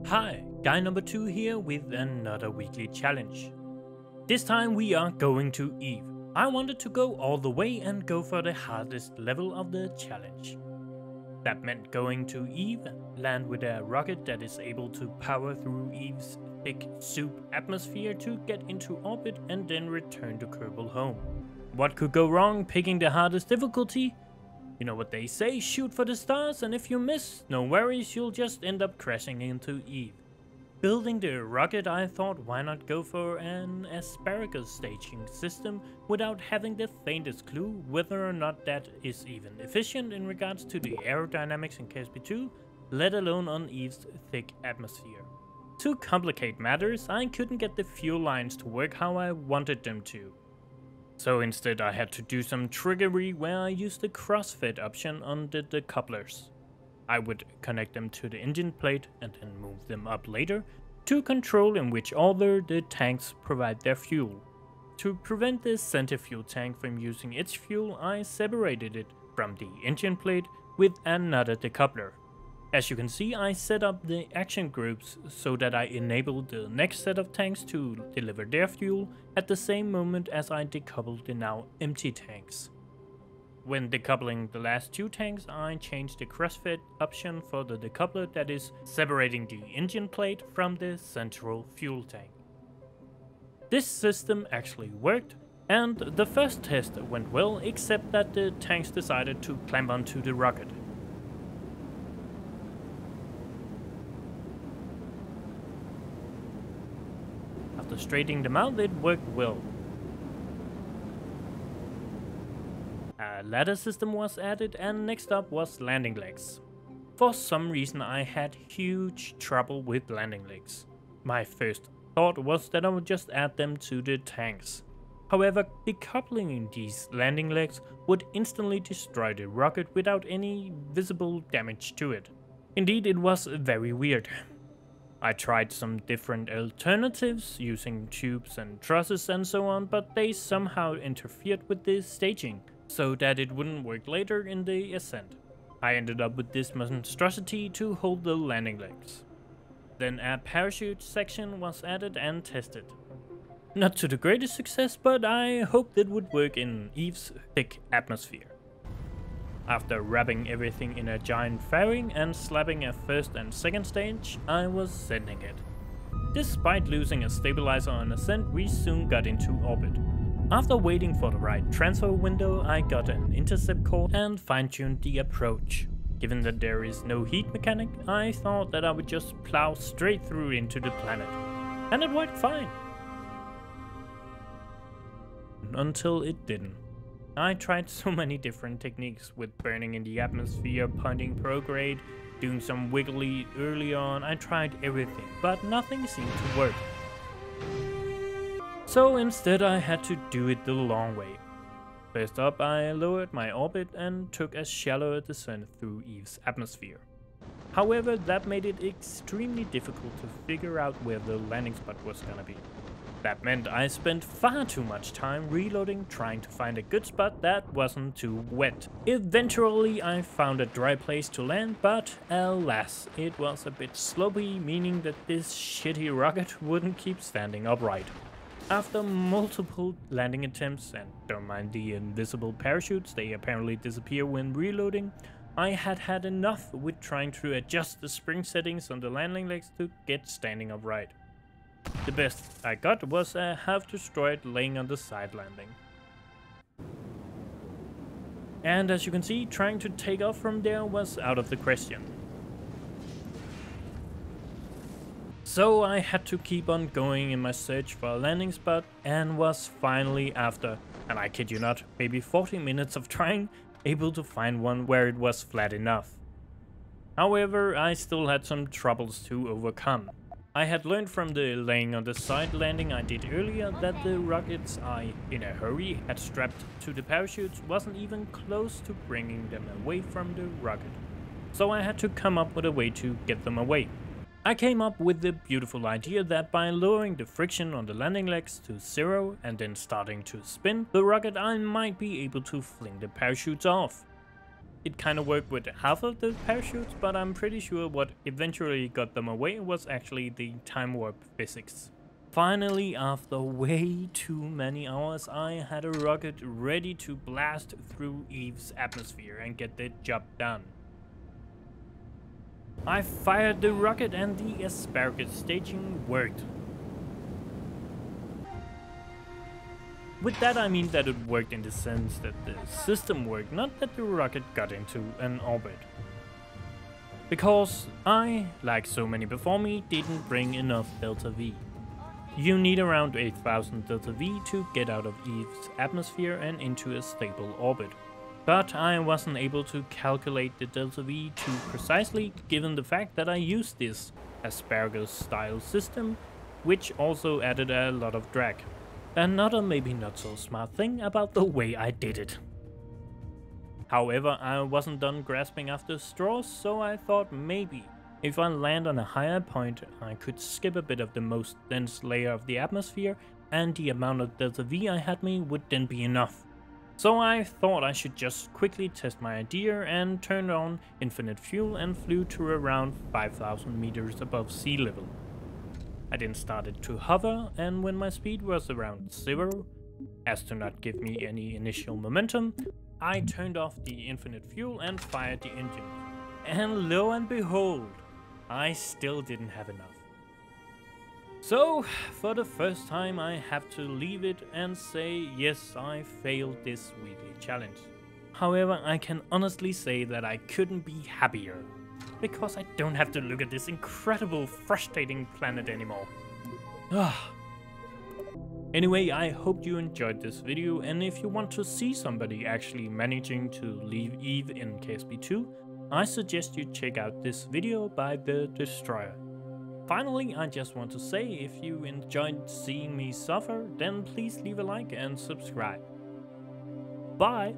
Hi, guy number 2 here with another weekly challenge. This time we are going to Eve. I wanted to go all the way and go for the hardest level of the challenge. That meant going to Eve, land with a rocket that is able to power through Eve's thick soup atmosphere to get into orbit and then return to Kerbal home. What could go wrong picking the hardest difficulty? You know what they say, shoot for the stars, and if you miss, no worries, you'll just end up crashing into Eve. Building the rocket, I thought why not go for an asparagus staging system without having the faintest clue whether or not that is even efficient in regards to the aerodynamics in KSP2, let alone on Eve's thick atmosphere. To complicate matters, I couldn't get the fuel lines to work how I wanted them to. So instead I had to do some trickery where I used the crossfit option on the decouplers. I would connect them to the engine plate and then move them up later to control in which order the tanks provide their fuel. To prevent the center fuel tank from using its fuel, I separated it from the engine plate with another decoupler. As you can see, I set up the action groups so that I enabled the next set of tanks to deliver their fuel at the same moment as I decoupled the now empty tanks. When decoupling the last two tanks, I changed the crossfit option for the decoupler that is separating the engine plate from the central fuel tank. This system actually worked, and the first test went well except that the tanks decided to climb onto the rocket. After straightening them out, it worked well. A ladder system was added, and next up was landing legs. For some reason I had huge trouble with landing legs. My first thought was that I would just add them to the tanks. However, decoupling these landing legs would instantly destroy the rocket without any visible damage to it. Indeed, it was very weird. I tried some different alternatives using tubes and trusses and so on, but they somehow interfered with the staging, so that it wouldn't work later in the ascent. I ended up with this monstrosity to hold the landing legs. Then a parachute section was added and tested. Not to the greatest success, but I hoped it would work in Eve's thick atmosphere. After wrapping everything in a giant fairing and slapping a first and second stage, I was sending it. Despite losing a stabilizer on ascent, we soon got into orbit. After waiting for the right transfer window, I got an intercept core and fine-tuned the approach. Given that there is no heat mechanic, I thought that I would just plow straight through into the planet. And it worked fine. Until it didn't. I tried so many different techniques with burning in the atmosphere, punting prograde, doing some wiggly early on. I tried everything, but nothing seemed to work. So instead I had to do it the long way. First up, I lowered my orbit and took a shallower descent through Eve's atmosphere. However, that made it extremely difficult to figure out where the landing spot was gonna be. That meant I spent far too much time reloading trying to find a good spot that wasn't too wet. Eventually I found a dry place to land, but alas, it was a bit slopey, meaning that this shitty rocket wouldn't keep standing upright. After multiple landing attempts, and don't mind the invisible parachutes, they apparently disappear when reloading, I had enough with trying to adjust the spring settings on the landing legs to get standing upright. The best I got was a half-destroyed laying on the side landing. And as you can see, trying to take off from there was out of the question. So I had to keep on going in my search for a landing spot and was finally after, and I kid you not, maybe 40 minutes of trying, able to find one where it was flat enough. However, I still had some troubles to overcome. I had learned from the laying on the side landing I did earlier that the rockets I, in a hurry, had strapped to the parachutes wasn't even close to bringing them away from the rocket. So I had to come up with a way to get them away. I came up with the beautiful idea that by lowering the friction on the landing legs to 0 and then starting to spin the rocket, I might be able to fling the parachutes off. It kind of worked with half of the parachutes, but I'm pretty sure what eventually got them away was actually the time warp physics. Finally, after way too many hours, I had a rocket ready to blast through Eve's atmosphere and get the job done. I fired the rocket and the asparagus staging worked. With that I mean that it worked in the sense that the system worked, not that the rocket got into an orbit. Because I, like so many before me, didn't bring enough Delta V. You need around 8000 Delta V to get out of Eve's atmosphere and into a stable orbit. But I wasn't able to calculate the Delta V too precisely, given the fact that I used this asparagus style system, which also added a lot of drag. Another maybe not so smart thing about the way I did it. However, I wasn't done grasping after straws, so I thought maybe if I land on a higher point I could skip a bit of the most dense layer of the atmosphere, and the amount of Delta V I had me would then be enough. So I thought I should just quickly test my idea and turned on infinite fuel and flew to around 5000 meters above sea level. I then started to hover, and when my speed was around 0, as to not give me any initial momentum, I turned off the infinite fuel and fired the engine. And lo and behold, I still didn't have enough. So, for the first time I have to leave it and say yes, I failed this weekly challenge. However, I can honestly say that I couldn't be happier, because I don't have to look at this incredible, frustrating planet anymore. Anyway, I hope you enjoyed this video, and if you want to see somebody actually managing to leave Eve in KSP2, I suggest you check out this video by The Destroyer. Finally, I just want to say, if you enjoyed seeing me suffer, then please leave a like and subscribe. Bye!